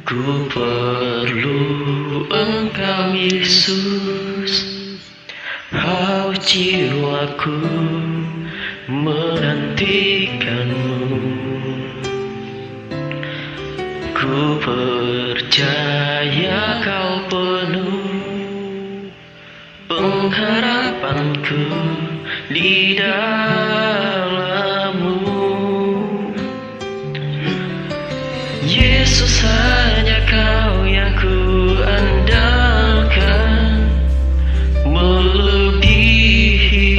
Ku perlu Engkau Yesus, haus jiwaku menantikanmu. Ku percaya Kau penuh pengharapanku di dalam-Mu. Yesus, hanya Kau yang ku andalkan, melebihi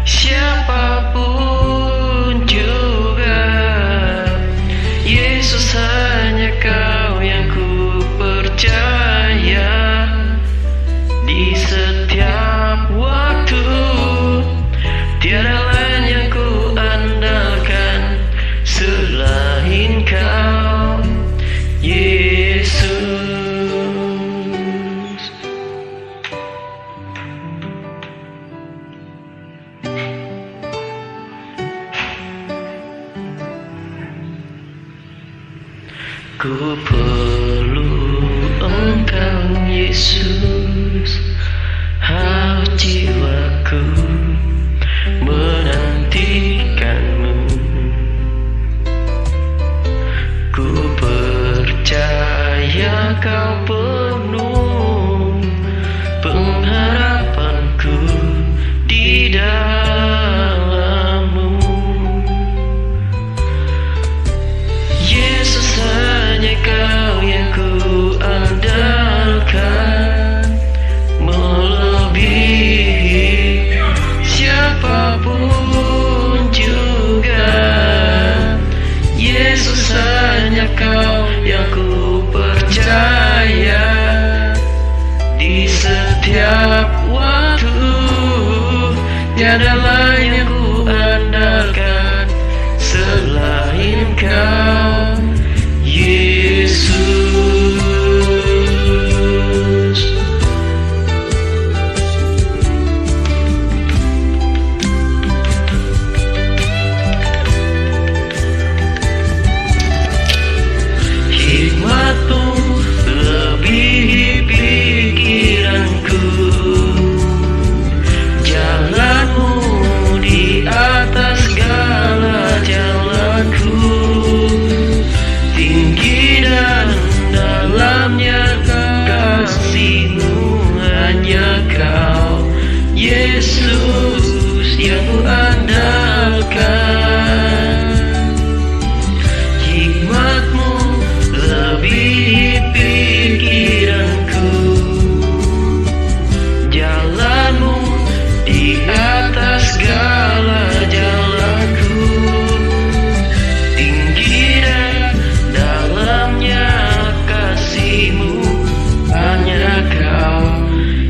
siapapun juga. Yesus, hanya Kau yang ku percaya di setiap waktu. Tiada lain yang ku andalkan selain Kau, Yesus. Ku perlu Engkau Yesus, haus jiwaku menantikanmu. Ku percaya Kau penuh pengharapanku di dalam-Mu. Yesus, hanya Kau yang ku andalkan, melebihi siapapun juga. Yesus, hanya Kau yang ku percaya di setiap waktu. Tiada lain yang ku andalkan selain Kau, Yesus. Hikmat-Mu lebihi pikiranku, jalan-Mu di atas segala jalanku. Tinggi dan dalamnya kasih-Mu, hanya Kau, Yesus, yang ku andalkan. Hikmat-Mu lebihi pikiranku, jalan-Mu di atas segala jalanku. Tinggi dan dalamnya kasih-Mu, hanya Kau,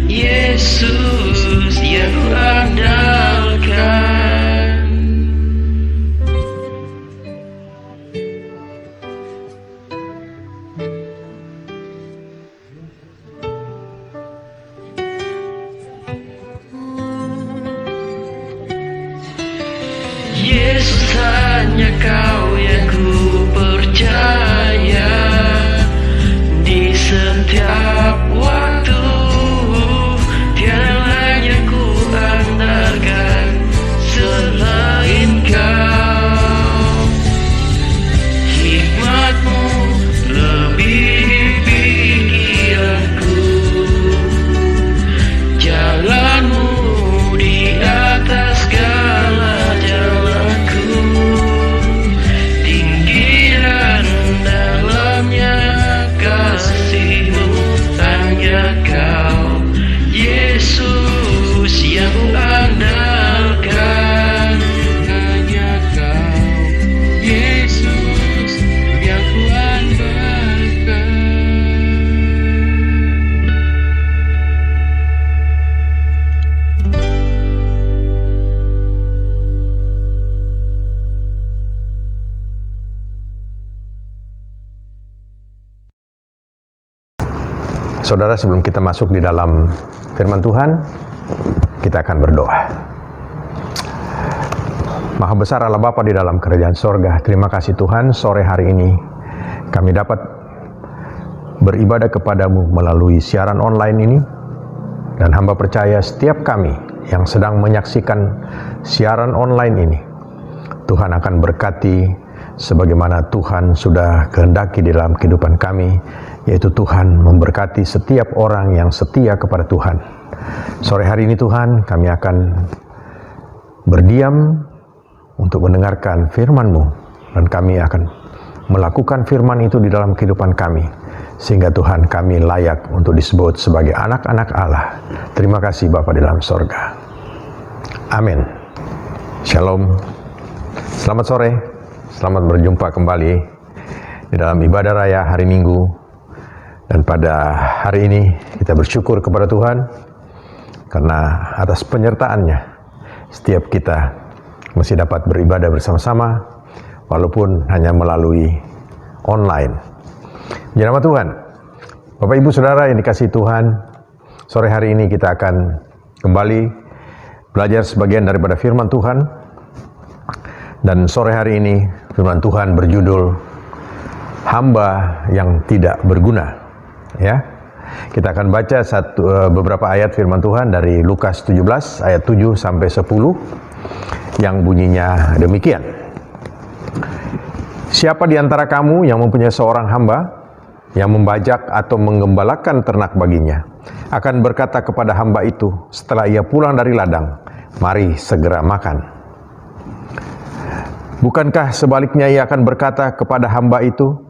Yesus, yang ku andalkan. Yesus, hanya Kau yang ku percaya di setiap waktu. Tiada lain yang ku andalkan selain Kau. Hikmat-Mu lebihi pikiranku, jalan-Mu di atas segala jalanku. Tinggi dan dalamnya kasih-Mu, hanya Kau, Yesus, yang ku andalkan. Hanya Kau, Yesus, yang ku andalkan. Saudara, sebelum kita masuk di dalam firman Tuhan, kita akan berdoa. Maha besar Allah Bapa di dalam kerajaan sorga, terima kasih Tuhan, sore hari ini kami dapat beribadah kepadamu melalui siaran online ini. Dan hamba percaya setiap kami yang sedang menyaksikan siaran online ini, Tuhan akan berkati sebagaimana Tuhan sudah kehendaki di dalam kehidupan kami, yaitu Tuhan memberkati setiap orang yang setia kepada Tuhan. Sore hari ini Tuhan, kami akan berdiam untuk mendengarkan firman-Mu, dan kami akan melakukan firman itu di dalam kehidupan kami, sehingga Tuhan kami layak untuk disebut sebagai anak-anak Allah. Terima kasih Bapa di dalam sorga. Amin. Shalom. Selamat sore. Selamat berjumpa kembali di dalam ibadah raya hari Minggu. Dan pada hari ini kita bersyukur kepada Tuhan karena atas penyertaan-Nya setiap kita masih dapat beribadah bersama-sama walaupun hanya melalui online. Puji nama Tuhan. Bapak Ibu Saudara yang dikasihi Tuhan, sore hari ini kita akan kembali belajar sebagian daripada firman Tuhan. Dan sore hari ini firman Tuhan berjudul Hamba yang tidak berguna. Ya. Kita akan baca beberapa ayat firman Tuhan dari Lukas 17 ayat 7 sampai 10 yang bunyinya demikian. Siapa di antara kamu yang mempunyai seorang hamba yang membajak atau menggembalakan ternak baginya, akan berkata kepada hamba itu setelah ia pulang dari ladang, mari segera makan. Bukankah sebaliknya ia akan berkata kepada hamba itu,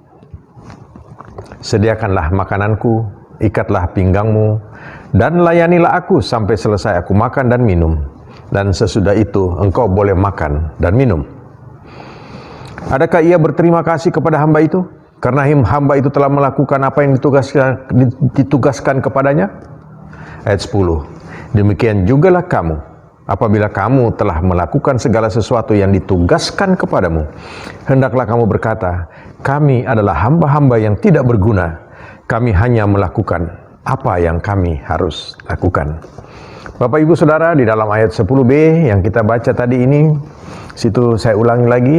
sediakanlah makananku, ikatlah pinggangmu, dan layanilah aku sampai selesai aku makan dan minum, dan sesudah itu engkau boleh makan dan minum. Adakah ia berterima kasih kepada hamba itu karena hamba itu telah melakukan apa yang ditugaskan kepadanya? Ayat 10. Demikian jugalah kamu, apabila kamu telah melakukan segala sesuatu yang ditugaskan kepadamu, hendaklah kamu berkata, kami adalah hamba-hamba yang tidak berguna, kami hanya melakukan apa yang kami harus lakukan. Bapak Ibu Saudara, di dalam ayat 10b yang kita baca tadi ini, situ saya ulangi lagi,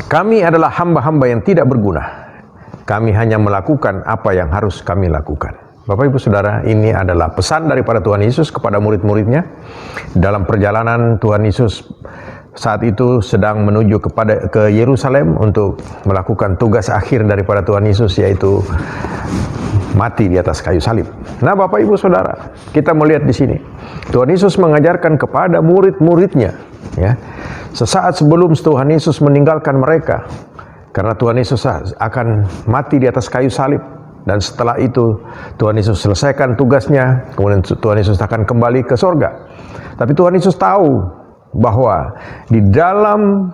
kami adalah hamba-hamba yang tidak berguna, kami hanya melakukan apa yang harus kami lakukan. Bapak Ibu Saudara, ini adalah pesan daripada Tuhan Yesus kepada murid-muridnya. Dalam perjalanan Tuhan Yesus saat itu sedang menuju ke Yerusalem untuk melakukan tugas akhir daripada Tuhan Yesus, yaitu mati di atas kayu salib. Nah, Bapak Ibu Saudara, kita melihat di sini Tuhan Yesus mengajarkan kepada murid-muridnya, ya, sesaat sebelum Tuhan Yesus meninggalkan mereka, karena Tuhan Yesus akan mati di atas kayu salib. Dan setelah itu Tuhan Yesus selesaikan tugasnya, kemudian Tuhan Yesus akan kembali ke sorga. Tapi Tuhan Yesus tahu bahwa di dalam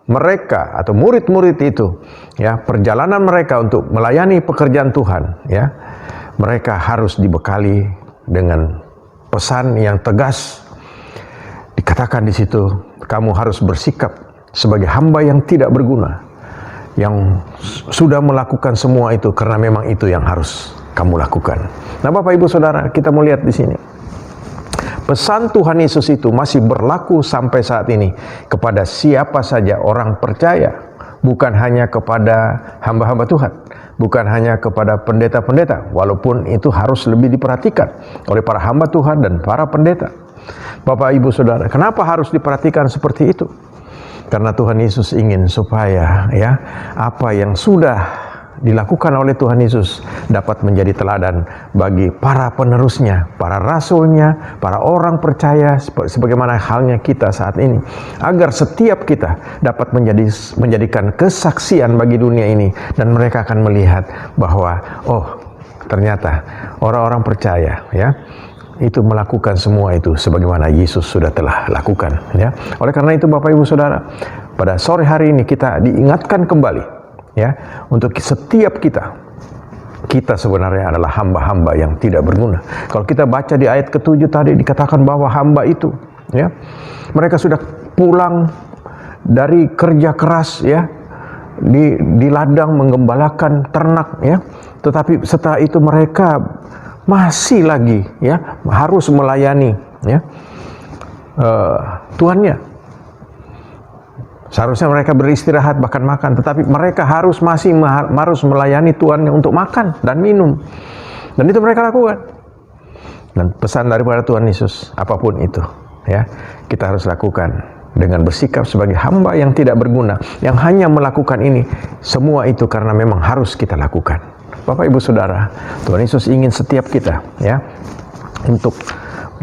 mereka atau murid-murid itu, ya, perjalanan mereka untuk melayani pekerjaan Tuhan, ya, mereka harus dibekali dengan pesan yang tegas. Dikatakan di situ, kamu harus bersikap sebagai hamba yang tidak berguna, yang sudah melakukan semua itu karena memang itu yang harus kamu lakukan. Nah, Bapak Ibu Saudara, kita melihat di sini pesan Tuhan Yesus itu masih berlaku sampai saat ini kepada siapa saja orang percaya, bukan hanya kepada hamba-hamba Tuhan, bukan hanya kepada pendeta-pendeta, walaupun itu harus lebih diperhatikan oleh para hamba Tuhan dan para pendeta. Bapak Ibu Saudara, kenapa harus diperhatikan seperti itu? Karena Tuhan Yesus ingin supaya, ya, apa yang sudah dilakukan oleh Tuhan Yesus dapat menjadi teladan bagi para penerusnya, para rasulnya, para orang percaya, sebagaimana halnya kita saat ini, agar setiap kita dapat menjadikan kesaksian bagi dunia ini, dan mereka akan melihat bahwa oh, ternyata orang-orang percaya, ya, itu melakukan semua itu sebagaimana Yesus sudah telah lakukan, ya. Oleh karena itu Bapak Ibu Saudara, pada sore hari ini kita diingatkan kembali, ya, untuk setiap kita sebenarnya adalah hamba-hamba yang tidak berguna. Kalau kita baca di ayat ke-7 tadi dikatakan bahwa hamba itu, ya, mereka sudah pulang dari kerja keras, ya, di ladang menggembalakan ternak, ya, tetapi setelah itu mereka masih lagi, ya, harus melayani, ya, tuannya. Seharusnya mereka beristirahat bahkan makan, tetapi mereka harus melayani Tuhan untuk makan dan minum. Dan itu mereka lakukan. Dan pesan daripada Tuhan Yesus, apapun itu, ya, kita harus lakukan dengan bersikap sebagai hamba yang tidak berguna, yang hanya melakukan ini semua itu karena memang harus kita lakukan. Bapak Ibu Saudara, Tuhan Yesus ingin setiap kita, ya, untuk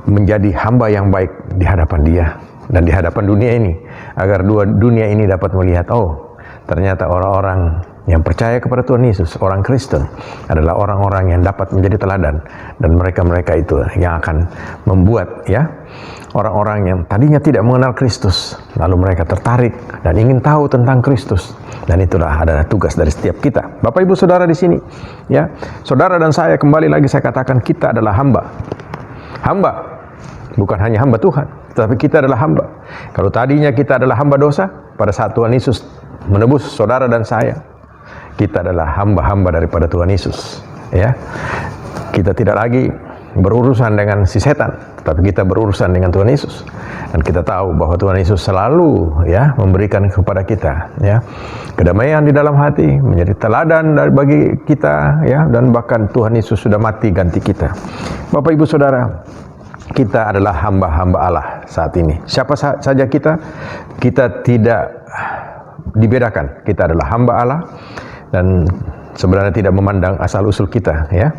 menjadi hamba yang baik di hadapan Dia dan di hadapan dunia ini, agar dunia ini dapat melihat, oh, ternyata orang-orang yang percaya kepada Tuhan Yesus, orang Kristen, adalah orang-orang yang dapat menjadi teladan, dan mereka-mereka itu yang akan membuat, ya, orang-orang yang tadinya tidak mengenal Kristus, lalu mereka tertarik dan ingin tahu tentang Kristus. Dan itulah adalah tugas dari setiap kita. Bapak Ibu Saudara di sini, ya, saudara dan saya, kembali lagi saya katakan, kita adalah hamba. Hamba, bukan hanya hamba Tuhan, tetapi kita adalah hamba. Kalau tadinya kita adalah hamba dosa, pada saat Tuhan Yesus menebus saudara dan saya, kita adalah hamba-hamba daripada Tuhan Yesus, ya. Kita tidak lagi berurusan dengan si setan, tapi kita berurusan dengan Tuhan Yesus. Dan kita tahu bahwa Tuhan Yesus selalu, ya, memberikan kepada kita, ya, kedamaian di dalam hati, menjadi teladan bagi kita, ya, dan bahkan Tuhan Yesus sudah mati ganti kita. Bapak Ibu Saudara, kita adalah hamba-hamba Allah saat ini. Siapa saja kita tidak dibedakan. Kita adalah hamba Allah, dan sebenarnya tidak memandang asal-usul kita, ya.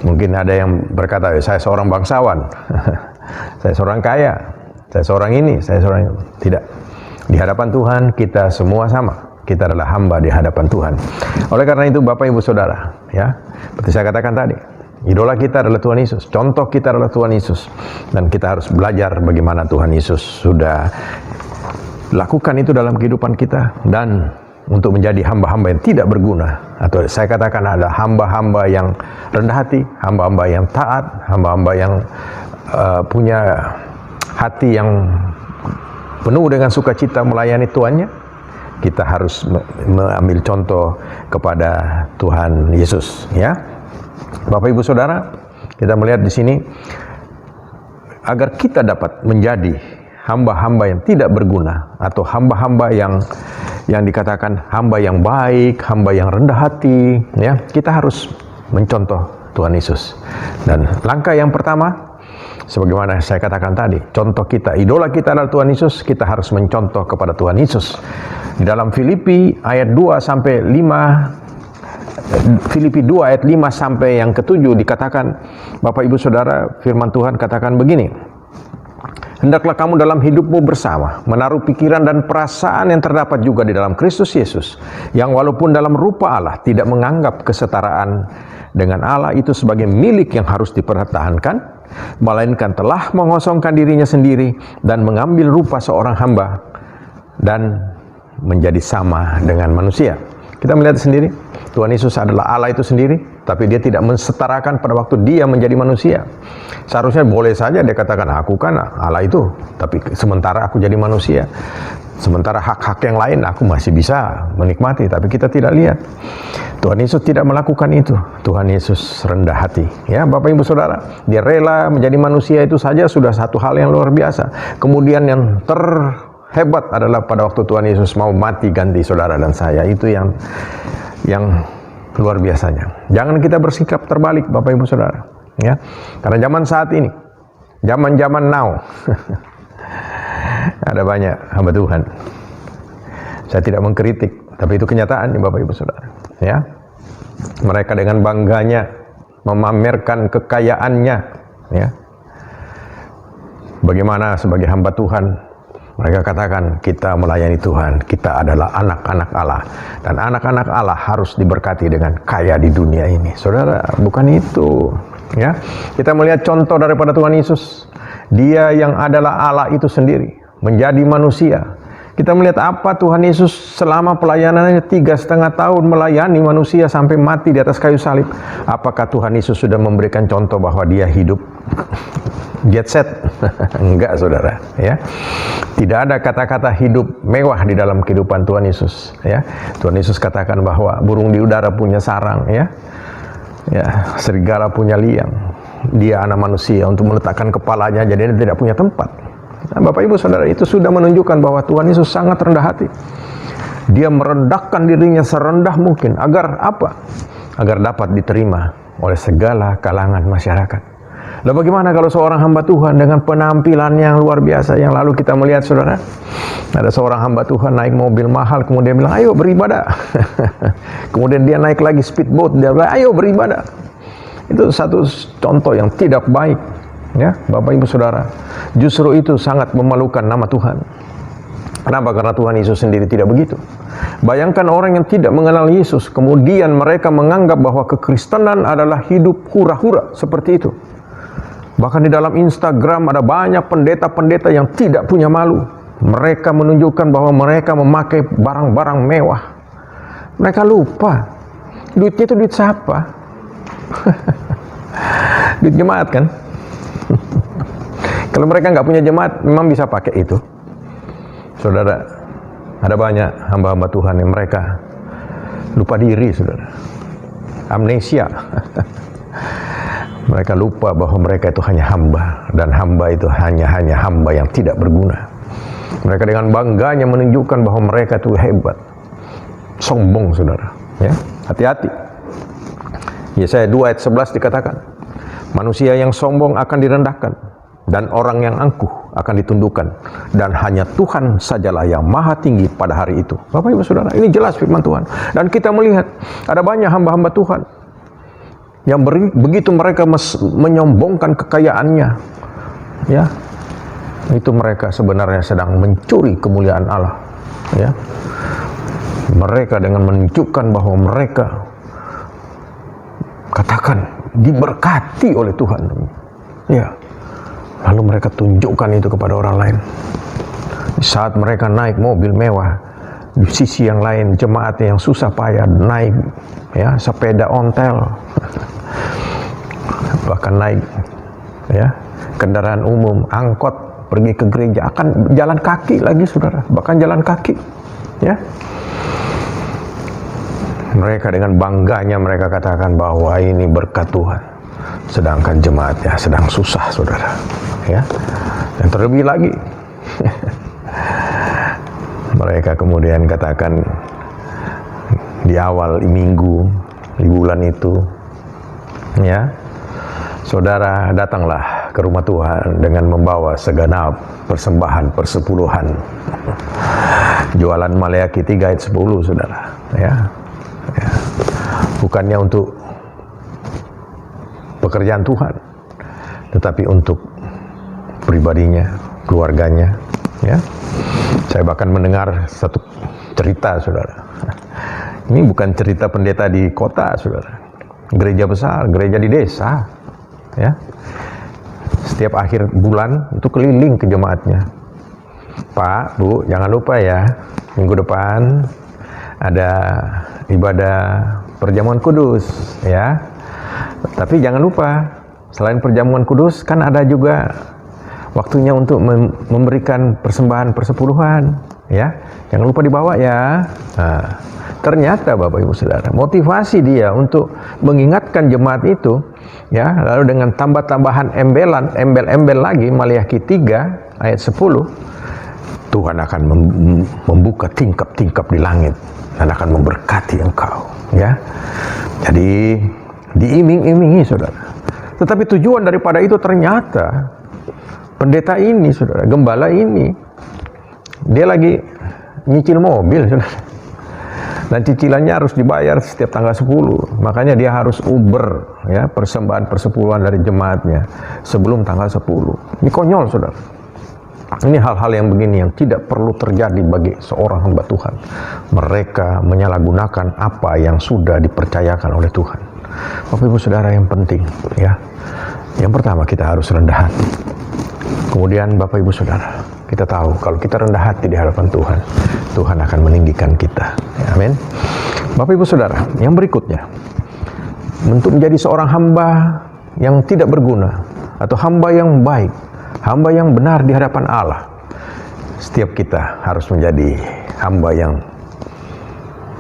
Mungkin ada yang berkata, saya seorang bangsawan, saya seorang kaya, saya seorang ini, saya seorang itu. Tidak. Di hadapan Tuhan kita semua sama. Kita adalah hamba di hadapan Tuhan. Oleh karena itu Bapak Ibu Saudara, ya, seperti saya katakan tadi, idola kita adalah Tuhan Yesus, contoh kita adalah Tuhan Yesus, dan kita harus belajar bagaimana Tuhan Yesus sudah lakukan itu dalam kehidupan kita, dan untuk menjadi hamba-hamba yang tidak berguna, atau saya katakan adalah hamba-hamba yang rendah hati, hamba-hamba yang taat, hamba-hamba yang punya hati yang penuh dengan sukacita melayani Tuannya. Kita harus mengambil contoh kepada Tuhan Yesus, ya. Bapak Ibu Saudara, kita melihat di sini agar kita dapat menjadi hamba-hamba yang tidak berguna, atau hamba-hamba yang dikatakan hamba yang baik, hamba yang rendah hati, ya, kita harus mencontoh Tuhan Yesus. Dan langkah yang pertama, sebagaimana saya katakan tadi, contoh kita, idola kita adalah Tuhan Yesus, kita harus mencontoh kepada Tuhan Yesus. Di dalam Filipi ayat 2 sampai 5, Filipi 2 ayat 5 sampai yang ke-7 dikatakan, Bapak Ibu Saudara, firman Tuhan katakan begini, hendaklah kamu dalam hidupmu bersama menaruh pikiran dan perasaan yang terdapat juga di dalam Kristus Yesus, yang walaupun dalam rupa Allah tidak menganggap kesetaraan dengan Allah itu sebagai milik yang harus dipertahankan, melainkan telah mengosongkan dirinya sendiri dan mengambil rupa seorang hamba dan menjadi sama dengan manusia. Kita melihat sendiri, Tuhan Yesus adalah Allah itu sendiri, tapi dia tidak mensetarakan pada waktu dia menjadi manusia. Seharusnya boleh saja dia katakan, aku kan Allah itu, tapi sementara aku jadi manusia, sementara hak-hak yang lain aku masih bisa menikmati, tapi kita tidak lihat. Tuhan Yesus tidak melakukan itu. Tuhan Yesus rendah hati, ya Bapak Ibu Saudara. Dia rela menjadi manusia, itu saja sudah satu hal yang luar biasa. Kemudian yang terhebat adalah pada waktu Tuhan Yesus mau mati ganti saudara dan saya, itu yang luar biasanya. Jangan kita bersikap terbalik Bapak Ibu Saudara, ya. Karena zaman saat ini, zaman now, ada banyak hamba Tuhan. Saya tidak mengkritik, tapi itu kenyataan Bapak Ibu Saudara, ya. Mereka dengan bangganya memamerkan kekayaannya, ya. Bagaimana sebagai hamba Tuhan mereka katakan, kita melayani Tuhan, kita adalah anak-anak Allah, dan anak-anak Allah harus diberkati dengan kaya di dunia ini. Saudara, bukan itu, ya. Kita melihat contoh daripada Tuhan Yesus. Dia yang adalah Allah itu sendiri menjadi manusia. Kita melihat apa Tuhan Yesus selama pelayanannya 3,5 tahun melayani manusia sampai mati di atas kayu salib. Apakah Tuhan Yesus sudah memberikan contoh bahwa dia hidup jet set? Enggak, saudara, ya. Tidak ada kata-kata hidup mewah di dalam kehidupan Tuhan Yesus, ya. Tuhan Yesus katakan bahwa burung di udara punya sarang, ya, serigala punya liang. Dia anak manusia untuk meletakkan kepalanya, jadi dia tidak punya tempat. Nah, Bapak Ibu Saudara, itu sudah menunjukkan bahwa Tuhan Yesus sangat rendah hati. Dia merendahkan dirinya serendah mungkin. Agar apa? Agar dapat diterima oleh segala kalangan masyarakat. Lalu bagaimana kalau seorang hamba Tuhan dengan penampilan yang luar biasa, yang lalu kita melihat saudara, ada seorang hamba Tuhan naik mobil mahal, kemudian bilang, ayo beribadah. Kemudian dia naik lagi speedboat, dia bilang, ayo beribadah. Itu satu contoh yang tidak baik, ya Bapak Ibu Saudara. Justru itu sangat memalukan nama Tuhan. Kenapa? Karena Tuhan Yesus sendiri tidak begitu. Bayangkan orang yang tidak mengenal Yesus, kemudian mereka menganggap bahwa kekristenan adalah hidup hura-hura seperti itu. Bahkan di dalam Instagram ada banyak pendeta-pendeta yang tidak punya malu. Mereka menunjukkan bahwa mereka memakai barang-barang mewah. Mereka lupa, duitnya itu duit siapa? Duit jemaat kan? Kalau mereka nggak punya jemaat, memang bisa pakai itu. Saudara, ada banyak hamba-hamba Tuhan yang mereka lupa diri, saudara. Amnesia. Mereka lupa bahwa mereka itu hanya hamba, dan hamba itu hanya hamba yang tidak berguna. Mereka dengan bangganya menunjukkan bahwa mereka itu hebat. Sombong, saudara. Ya, hati-hati. Yesaya 2 ayat 11 dikatakan, manusia yang sombong akan direndahkan, dan orang yang angkuh akan ditundukkan, dan hanya Tuhan sajalah yang maha tinggi pada hari itu. Bapak Ibu Saudara, ini jelas firman Tuhan. Dan kita melihat ada banyak hamba-hamba Tuhan yang begitu mereka menyombongkan kekayaannya, ya, itu mereka sebenarnya sedang mencuri kemuliaan Allah, ya. Mereka dengan menunjukkan bahwa mereka katakan diberkati oleh Tuhan, ya, lalu mereka tunjukkan itu kepada orang lain. Di saat mereka naik mobil mewah, di sisi yang lain jemaatnya yang susah payah naik, ya, sepeda ontel, bahkan naik, ya, kendaraan umum, angkot pergi ke gereja, akan jalan kaki lagi, saudara, bahkan jalan kaki, ya. Mereka dengan bangganya mereka katakan bahwa ini berkat Tuhan, sedangkan jemaatnya sedang susah, saudara, ya. Dan terlebih lagi mereka kemudian katakan di awal minggu di bulan itu, ya, saudara, datanglah ke rumah Tuhan dengan membawa segenap persembahan persepuluhan. Jualan Maleakhi 3 ayat 10, saudara, ya. Ya. Bukannya untuk pekerjaan Tuhan, tetapi untuk pribadinya, keluarganya, ya. Saya bahkan mendengar satu cerita, saudara. Ini bukan cerita pendeta di kota, saudara. Gereja besar, gereja di desa, ya. Setiap akhir bulan itu keliling ke jemaatnya. Pak, Bu, jangan lupa ya, minggu depan ada ibadah perjamuan kudus, ya. Tapi jangan lupa, selain perjamuan kudus kan ada juga waktunya untuk memberikan persembahan persepuluhan, ya. Jangan lupa dibawa ya. Nah, ternyata Bapak Ibu Saudara, motivasi dia untuk mengingatkan jemaat itu, ya, lalu dengan tambahan embel-embel lagi Maleakhi 3 ayat 10, Tuhan akan membuka tingkap-tingkap di langit dan akan memberkati engkau, ya. Jadi diiming-imingi, saudara. Tetapi tujuan daripada itu ternyata pendeta ini, saudara, gembala ini, dia lagi nyicil mobil, saudara. Dan cicilannya harus dibayar setiap tanggal 10. Makanya dia harus uber, ya, persembahan persepuluhan dari jemaatnya sebelum tanggal 10. Ini konyol, saudara. Ini hal-hal yang begini yang tidak perlu terjadi bagi seorang hamba Tuhan. Mereka menyalahgunakan apa yang sudah dipercayakan oleh Tuhan. Bapak Ibu Saudara, yang penting, ya, yang pertama kita harus rendah hati. Kemudian Bapak Ibu Saudara, kita tahu kalau kita rendah hati di hadapan Tuhan, Tuhan akan meninggikan kita. Ya, amin. Bapak Ibu Saudara, yang berikutnya, untuk menjadi seorang hamba yang tidak berguna atau hamba yang baik, hamba yang benar di hadapan Allah, setiap kita harus menjadi hamba yang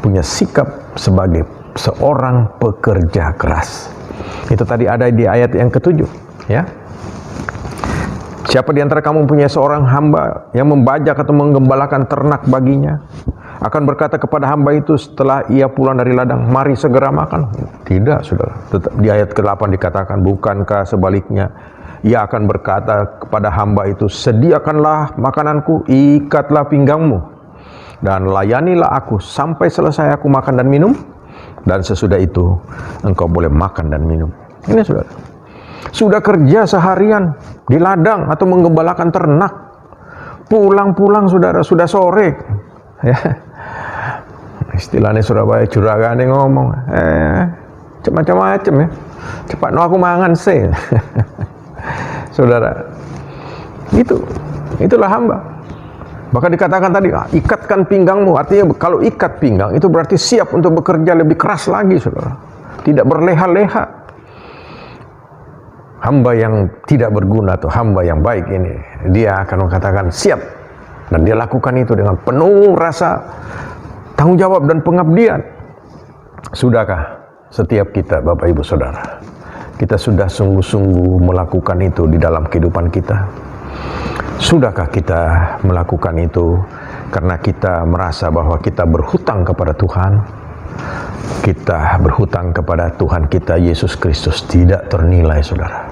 punya sikap sebagai seorang pekerja keras. Itu tadi ada di ayat yang ke-7, ya. Siapa di antara kamu punya seorang hamba yang membajak atau menggembalakan ternak baginya, akan berkata kepada hamba itu setelah ia pulang dari ladang, mari segera makan? Tidak, saudara. Tetap di ayat ke-8 dikatakan, bukankah sebaliknya, ia akan berkata kepada hamba itu, sediakanlah makananku, ikatlah pinggangmu, dan layanilah aku sampai selesai aku makan dan minum, dan sesudah itu engkau boleh makan dan minum. Ini saudara, sudah kerja seharian di ladang atau menggembalakan ternak, pulang-pulang saudara sudah sore, ya, istilahnya Surabaya juragane ngomong, macam-macam ya, cepat no aku mangan sih. Saudara, itulah hamba. Bahkan dikatakan tadi, ikatkan pinggangmu. Artinya kalau ikat pinggang itu berarti siap untuk bekerja lebih keras lagi, saudara. Tidak berleha-leha. Hamba yang tidak berguna atau hamba yang baik ini, dia akan mengatakan siap, dan dia lakukan itu dengan penuh rasa tanggung jawab dan pengabdian. Sudahkah setiap kita, Bapak Ibu Saudara, kita sudah sungguh-sungguh melakukan itu di dalam kehidupan kita? Sudahkah kita melakukan itu karena kita merasa bahwa kita berhutang kepada Tuhan? Kita berhutang kepada Tuhan kita Yesus Kristus tidak ternilai, saudara.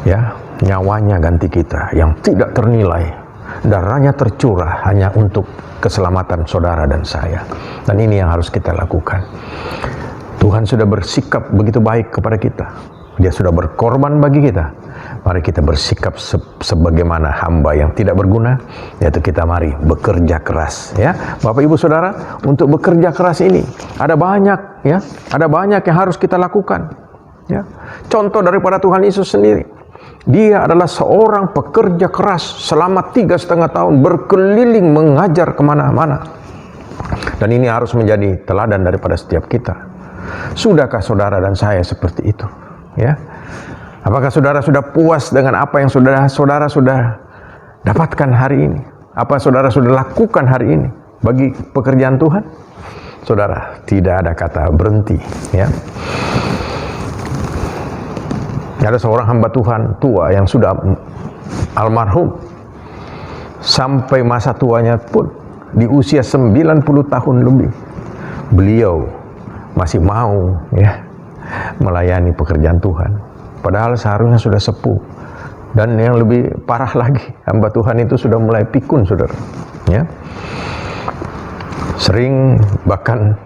Ya, nyawanya ganti kita yang tidak ternilai, darahnya tercurah hanya untuk keselamatan saudara dan saya. Dan ini yang harus kita lakukan. Tuhan sudah bersikap begitu baik kepada kita. Dia sudah berkorban bagi kita. Mari kita bersikap sebagaimana hamba yang tidak berguna, yaitu kita mari bekerja keras, ya. Bapak Ibu Saudara, untuk bekerja keras ini ada banyak, ya. Ada banyak yang harus kita lakukan, ya. Contoh daripada Tuhan Yesus sendiri. Dia adalah seorang pekerja keras selama 3,5 tahun berkeliling mengajar kemana-mana. Dan ini harus menjadi teladan daripada setiap kita. Sudahkah saudara dan saya seperti itu, ya? Apakah saudara sudah puas dengan apa yang saudara sudah dapatkan hari ini? Apa saudara sudah lakukan hari ini bagi pekerjaan Tuhan? Saudara, tidak ada kata berhenti, ya. Ada seorang hamba Tuhan tua yang sudah almarhum, sampai masa tuanya pun di usia 90 tahun lebih, beliau masih mau, ya, melayani pekerjaan Tuhan. Padahal seharusnya sudah sepuh. Dan yang lebih parah lagi, hamba Tuhan itu sudah mulai pikun, saudara, ya. Sering bahkan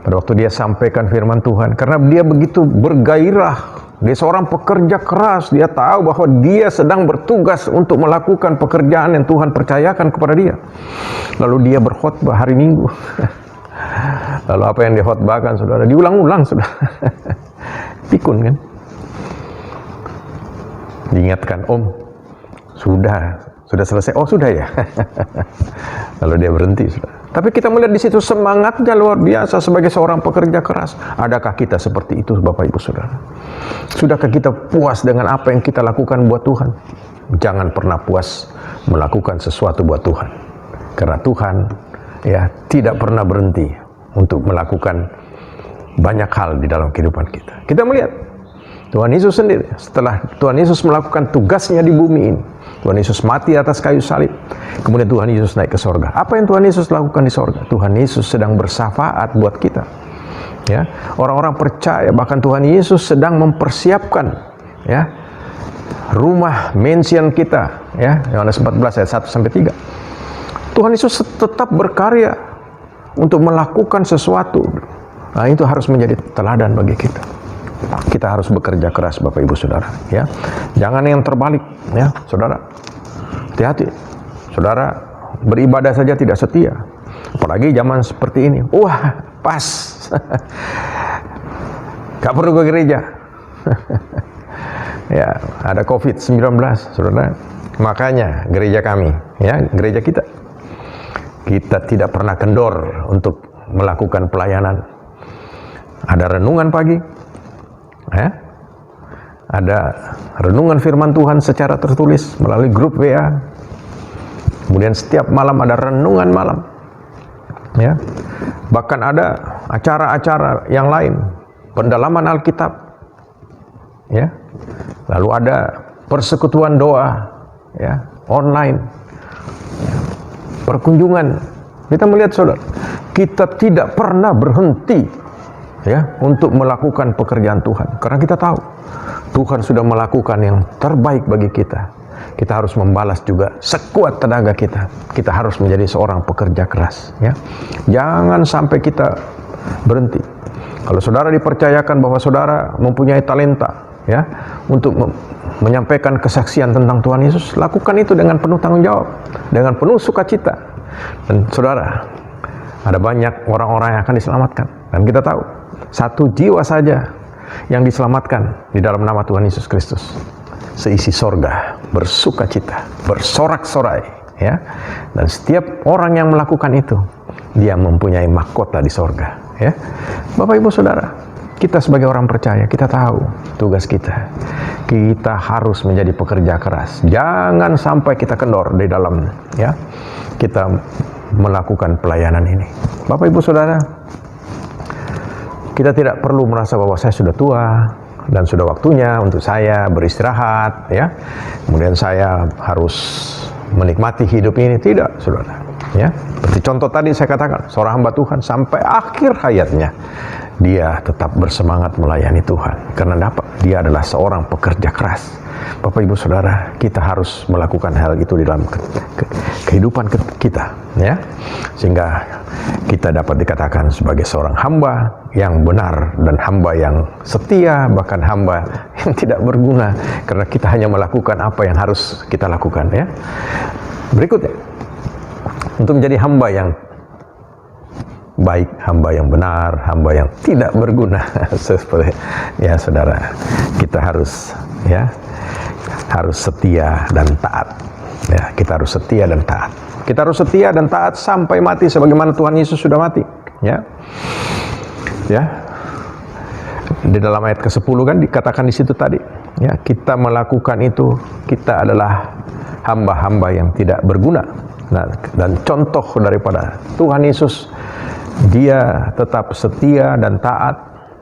pada waktu dia sampaikan firman Tuhan, karena dia begitu bergairah, dia seorang pekerja keras, dia tahu bahwa dia sedang bertugas untuk melakukan pekerjaan yang Tuhan percayakan kepada dia. Lalu dia berkhotbah hari Minggu. Lalu apa yang dikhotbahkan, saudara, diulang-ulang, saudara. Pikun, kan? Diingatkan, Om, sudah selesai. Oh, sudah ya. Lalu dia berhenti, saudara. Tapi kita melihat di situ semangatnya luar biasa sebagai seorang pekerja keras. Adakah kita seperti itu, Bapak Ibu Saudara? Sudahkah kita puas dengan apa yang kita lakukan buat Tuhan? Jangan pernah puas melakukan sesuatu buat Tuhan. Karena Tuhan, ya, tidak pernah berhenti untuk melakukan banyak hal di dalam kehidupan kita. Kita melihat Tuhan Yesus sendiri, setelah Tuhan Yesus melakukan tugasnya di bumi ini, Tuhan Yesus mati atas kayu salib, kemudian Tuhan Yesus naik ke sorga. Apa yang Tuhan Yesus lakukan di sorga? Tuhan Yesus sedang bersafaat buat kita, ya. Orang-orang percaya, bahkan Tuhan Yesus sedang mempersiapkan, ya, rumah mansion kita, ya. Yohanes 14 ayat 1-3. Tuhan Yesus tetap berkarya untuk melakukan sesuatu. Nah, itu harus menjadi teladan bagi kita. Kita harus bekerja keras, Bapak Ibu Saudara, ya. Jangan yang terbalik, ya, saudara. Hati-hati. Saudara beribadah saja tidak setia. Apalagi zaman seperti ini. Wah, pas. Gak perlu ke gereja. Ya, ada COVID-19, saudara. Makanya gereja kami, ya, gereja kita tidak pernah kendor untuk melakukan pelayanan. Ada renungan pagi, ya, ada renungan firman Tuhan secara tertulis melalui grup WA. Kemudian setiap malam ada renungan malam, ya. Bahkan ada acara-acara yang lain, pendalaman Alkitab, ya. Lalu ada persekutuan doa, ya, online, ya, perkunjungan. Kita melihat saudara, kita tidak pernah berhenti, ya, untuk melakukan pekerjaan Tuhan, karena kita tahu Tuhan sudah melakukan yang terbaik bagi kita. Kita harus membalas juga sekuat tenaga kita. Kita harus menjadi seorang pekerja keras, ya. Jangan sampai kita berhenti. Kalau saudara dipercayakan bahwa saudara mempunyai talenta, ya, untuk menyampaikan kesaksian tentang Tuhan Yesus, lakukan itu dengan penuh tanggung jawab, dengan penuh sukacita. Dan saudara, ada banyak orang-orang yang akan diselamatkan. Dan kita tahu, satu jiwa saja yang diselamatkan di dalam nama Tuhan Yesus Kristus, seisi sorga bersukacita, bersorak-sorai, ya. Dan setiap orang yang melakukan itu, dia mempunyai mahkota di sorga, ya. Bapak Ibu Saudara, kita sebagai orang percaya, kita tahu tugas kita. Kita harus menjadi pekerja keras. Jangan sampai kita kendor di dalam, ya, kita melakukan pelayanan ini. Bapak Ibu Saudara, kita tidak perlu merasa bahwa saya sudah tua dan sudah waktunya untuk saya beristirahat, ya. Kemudian saya harus menikmati hidup ini. Tidak, saudara. Ya, seperti contoh tadi saya katakan, seorang hamba Tuhan sampai akhir hayatnya dia tetap bersemangat melayani Tuhan karena dia adalah seorang pekerja keras. Bapak Ibu Saudara, kita harus melakukan hal itu di dalam kehidupan kita, ya, sehingga kita dapat dikatakan sebagai seorang hamba yang benar dan hamba yang setia, bahkan hamba yang tidak berguna, karena kita hanya melakukan apa yang harus kita lakukan, ya. Berikutnya, untuk menjadi hamba yang baik, hamba yang benar, hamba yang tidak berguna, seperti, ya saudara, kita harus, ya, harus setia dan taat. Ya, kita harus setia dan taat. Kita harus setia dan taat sampai mati, sebagaimana Tuhan Yesus sudah mati. Ya, ya. Di dalam ayat ke-10 kan dikatakan di situ tadi. Ya, kita melakukan itu, kita adalah hamba-hamba yang tidak berguna. Nah, dan contoh daripada Tuhan Yesus, dia tetap setia dan taat,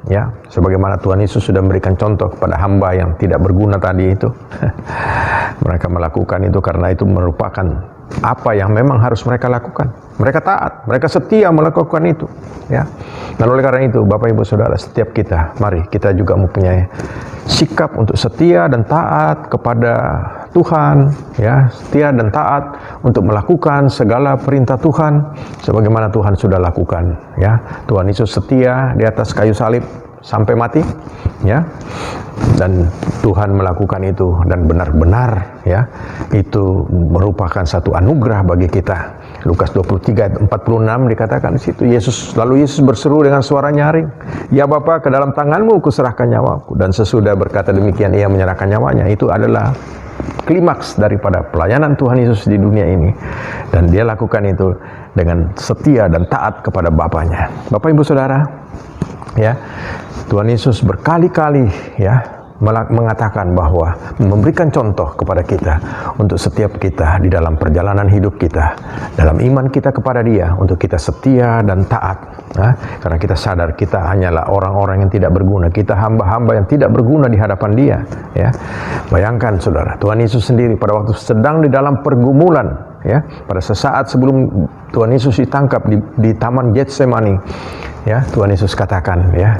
ya, sebagaimana Tuhan Yesus sudah memberikan contoh kepada hamba yang tidak berguna tadi itu. Mereka melakukan itu karena itu merupakan apa yang memang harus mereka lakukan. Mereka taat, mereka setia melakukan itu, ya. Dan oleh karena itu, Bapak Ibu Saudara, setiap kita, mari kita juga mempunyai sikap untuk setia dan taat kepada Tuhan, ya, setia dan taat untuk melakukan segala perintah Tuhan sebagaimana Tuhan sudah lakukan, ya. Tuhan Yesus setia di atas kayu salib sampai mati, ya, dan Tuhan melakukan itu dan benar-benar, ya, itu merupakan satu anugerah bagi kita. Lukas 23 ayat 46 dikatakan di situ, lalu Yesus berseru dengan suara nyaring, "Ya Bapa, ke dalam tanganmu kuserahkan nyawaku." Dan sesudah berkata demikian, ia menyerahkan nyawanya. Itu adalah klimaks daripada pelayanan Tuhan Yesus di dunia ini, dan dia lakukan itu dengan setia dan taat kepada Bapaknya. Bapak Ibu Saudara, ya, Tuhan Yesus berkali-kali, ya, mengatakan bahwa memberikan contoh kepada kita untuk setiap kita di dalam perjalanan hidup kita, dalam iman kita kepada Dia, untuk kita setia dan taat, ya, karena kita sadar kita hanyalah orang-orang yang tidak berguna, kita hamba-hamba yang tidak berguna di hadapan Dia, ya. Bayangkan saudara, Tuhan Yesus sendiri pada waktu sedang di dalam pergumulan, ya, pada sesaat sebelum Tuhan Yesus ditangkap di Taman Getsemani, ya, Tuhan Yesus katakan, ya,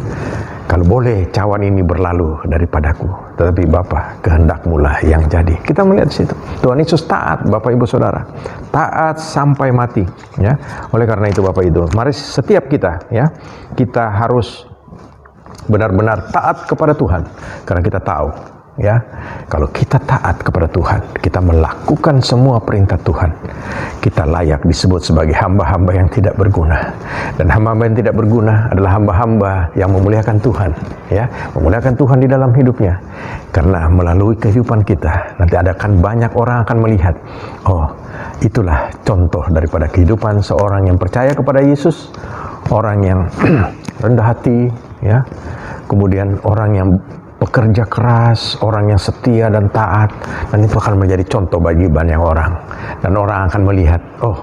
kalau boleh cawan ini berlalu daripadaku, tetapi Bapa, kehendak-Mu-lah yang jadi. Kita melihat di situ Tuhan Yesus taat, Bapak Ibu Saudara, taat sampai mati, ya. Oleh karena itu Bapak Ibu, mari setiap kita, ya, kita harus benar-benar taat kepada Tuhan, karena kita tahu, ya, kalau kita taat kepada Tuhan, kita melakukan semua perintah Tuhan, kita layak disebut sebagai hamba-hamba yang tidak berguna. Dan hamba-hamba yang tidak berguna adalah hamba-hamba yang memuliakan Tuhan, ya, memuliakan Tuhan di dalam hidupnya. Karena melalui kehidupan kita, nanti akan banyak orang akan melihat, oh, itulah contoh daripada kehidupan seorang yang percaya kepada Yesus, orang yang rendah hati, ya, kemudian orang yang pekerja keras, orang yang setia dan taat, dan itu akan menjadi contoh bagi banyak orang, dan orang akan melihat, oh,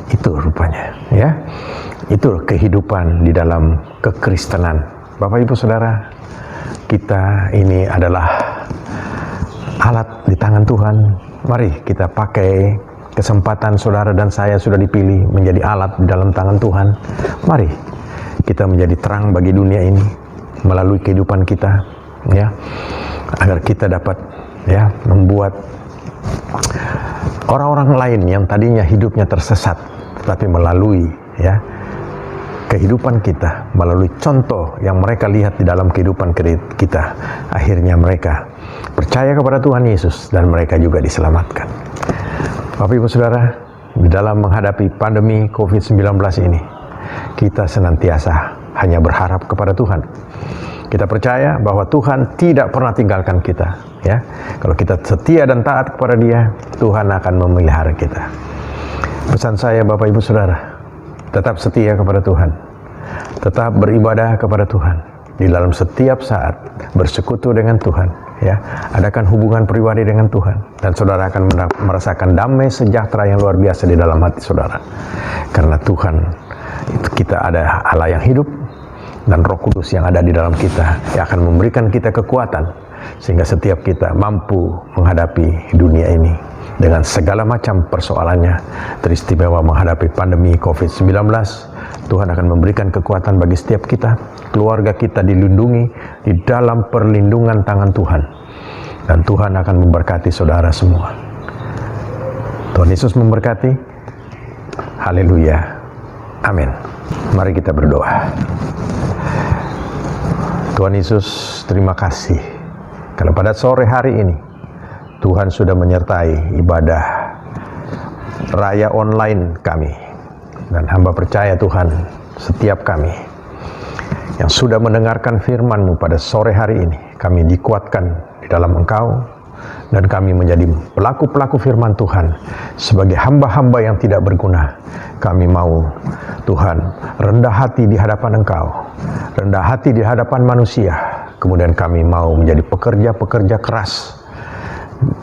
itu rupanya, ya, itu kehidupan di dalam kekristenan. Bapak Ibu Saudara, kita ini adalah alat di tangan Tuhan. Mari kita pakai kesempatan saudara dan saya sudah dipilih menjadi alat di dalam tangan Tuhan. Mari kita menjadi terang bagi dunia ini melalui kehidupan kita, ya, agar kita dapat, ya, membuat orang-orang lain yang tadinya hidupnya tersesat, tetapi melalui, ya, kehidupan kita, melalui contoh yang mereka lihat di dalam kehidupan kita, akhirnya mereka percaya kepada Tuhan Yesus dan mereka juga diselamatkan. Bapak Ibu Saudara, di dalam menghadapi pandemi COVID-19 ini, kita senantiasa hanya berharap kepada Tuhan. Kita percaya bahwa Tuhan tidak pernah tinggalkan kita, ya. Kalau kita setia dan taat kepada Dia, Tuhan akan memelihara kita. Pesan saya Bapak Ibu Saudara, tetap setia kepada Tuhan, tetap beribadah kepada Tuhan di dalam setiap saat, bersekutu dengan Tuhan, ya, adakan hubungan pribadi dengan Tuhan, dan saudara akan merasakan damai sejahtera yang luar biasa di dalam hati saudara. Karena Tuhan, kita ada Allah yang hidup, dan Roh Kudus yang ada di dalam kita yang akan memberikan kita kekuatan sehingga setiap kita mampu menghadapi dunia ini dengan segala macam persoalannya. Teristimewa menghadapi pandemi COVID-19, Tuhan akan memberikan kekuatan bagi setiap kita. Keluarga kita dilindungi di dalam perlindungan tangan Tuhan, dan Tuhan akan memberkati saudara semua. Tuhan Yesus memberkati. Haleluya. Amin. Mari kita berdoa. Tuhan Yesus, terima kasih karena pada sore hari ini Tuhan sudah menyertai ibadah raya online kami, dan hamba percaya Tuhan, setiap kami yang sudah mendengarkan firman-Mu pada sore hari ini, kami dikuatkan di dalam Engkau, dan kami menjadi pelaku-pelaku firman Tuhan sebagai hamba-hamba yang tidak berguna. Kami mau, Tuhan, rendah hati di hadapan Engkau, rendah hati di hadapan manusia. Kemudian kami mau menjadi pekerja-pekerja keras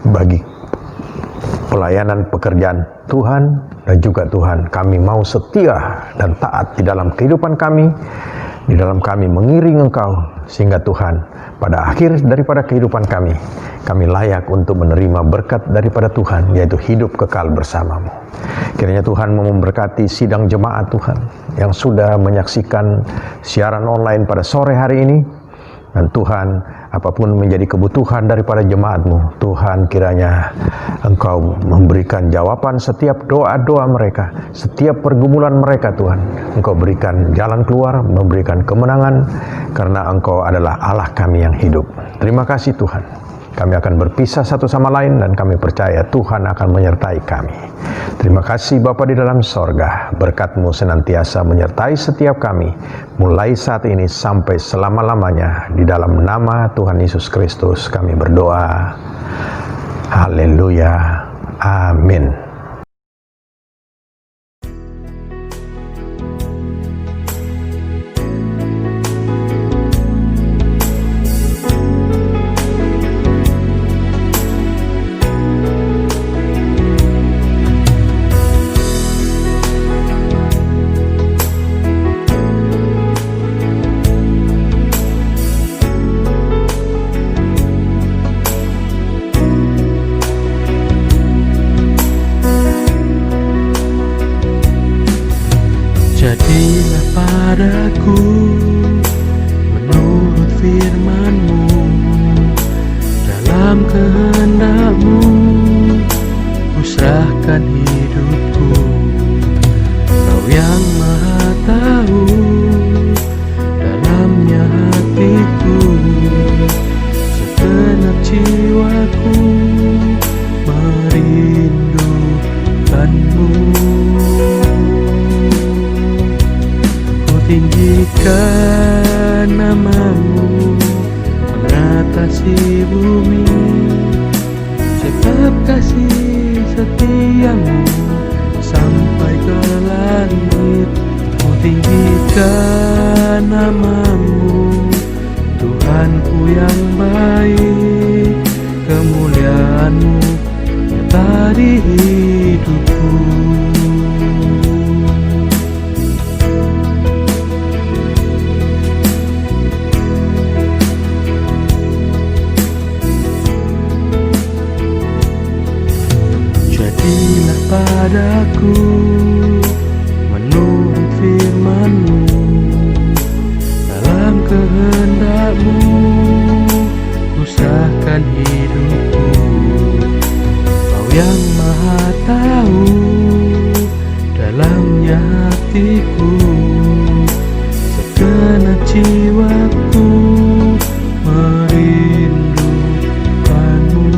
bagi pelayanan pekerjaan Tuhan, dan juga Tuhan, kami mau setia dan taat di dalam kehidupan kami, di dalam kami mengiring Engkau, sehingga Tuhan, pada akhir daripada kehidupan kami layak untuk menerima berkat daripada Tuhan, yaitu hidup kekal bersama-Mu. Kiranya Tuhan memberkati sidang jemaat Tuhan yang sudah menyaksikan siaran online pada sore hari ini. Dan Tuhan, apapun menjadi kebutuhan daripada jemaat-Mu, Tuhan, kiranya Engkau memberikan jawaban setiap doa-doa mereka, setiap pergumulan mereka. Tuhan, Engkau berikan jalan keluar, memberikan kemenangan, karena Engkau adalah Allah kami yang hidup. Terima kasih Tuhan. Kami akan berpisah satu sama lain, dan kami percaya Tuhan akan menyertai kami. Terima kasih Bapa di dalam sorga, berkat-Mu senantiasa menyertai setiap kami, mulai saat ini sampai selama-lamanya. Di dalam nama Tuhan Yesus Kristus kami berdoa. Haleluya. Amin. Jadilah padaku menurut firman-Mu, dalam kehendak-Mu ku serahkan hidupku. Kau yang maha tahu dalamnya hatiku, segenap jiwaku merindukan-Mu. Tinggikan nama-Mu mengatasi bumi, sebab kasih setia-Mu sampai ke langit. Ku tinggikan nama-Mu, Tuhanku yang baik, kemuliaan-Mu nyata di hidupku. kehendak-Mu, usahkan hidupku. Kau yang maha tahu dalamnya hatiku, segenap jiwaku merindukanmu.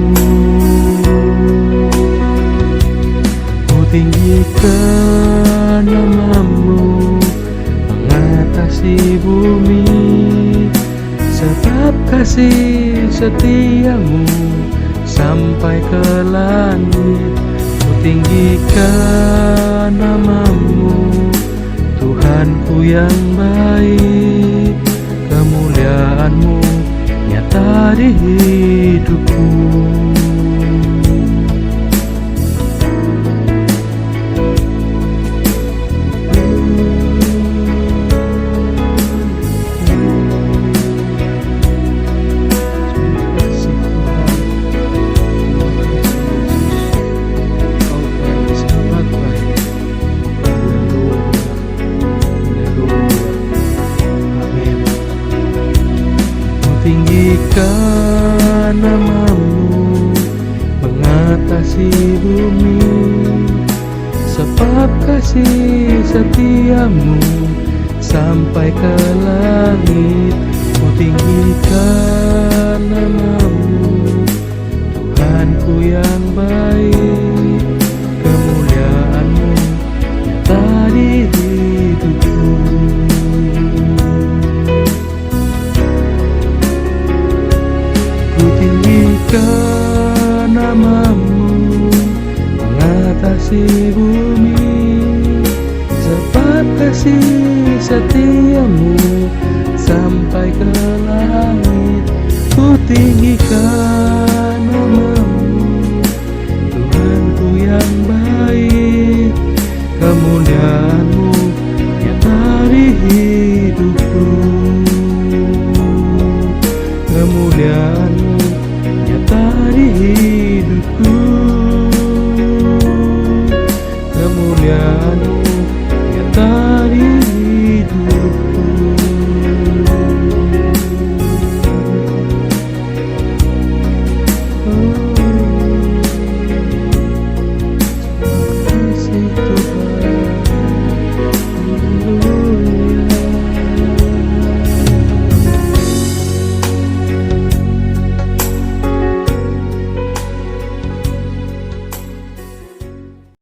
Ku tinggikan nama-Mu mengatasi bumi, sebab kasih setia-Mu sampai ke langit. Ku tinggikan nama-Mu, Tuhanku yang baik. Kemuliaan-Mu nyata di hidupku. Tinggikan nama-Mu mengatasi bumi, sebab kasih setia-Mu sampai ke langit. Ku tinggikan nama-Mu, Tuhanku yang baik. Kemuliaan-Mu nyata di hidupku. Tinggikan nama-Mu mengatasi bumi, sebab kasih setia-Mu sampai ke langit. Ku tinggikan